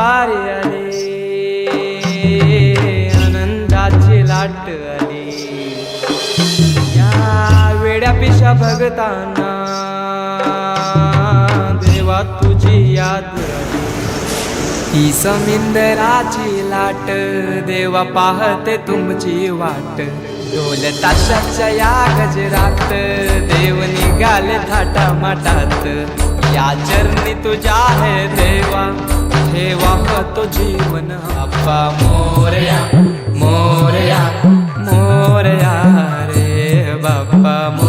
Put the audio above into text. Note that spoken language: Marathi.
वारी आली, आनंदाची लाट आली. या वेड्या पिशा भगतांना देवा तुझी याद आली. ही समिंदराची लाट देवा पाहते तुमची वाट. ढोल ताशाच्या या गजरात देव निघाले थाटा माटात. या चरणी तुझ्या है देवा ठेवा तो जीवन. बाप्पा मोरया मोरया मोरया रे बाप्पा मोरया.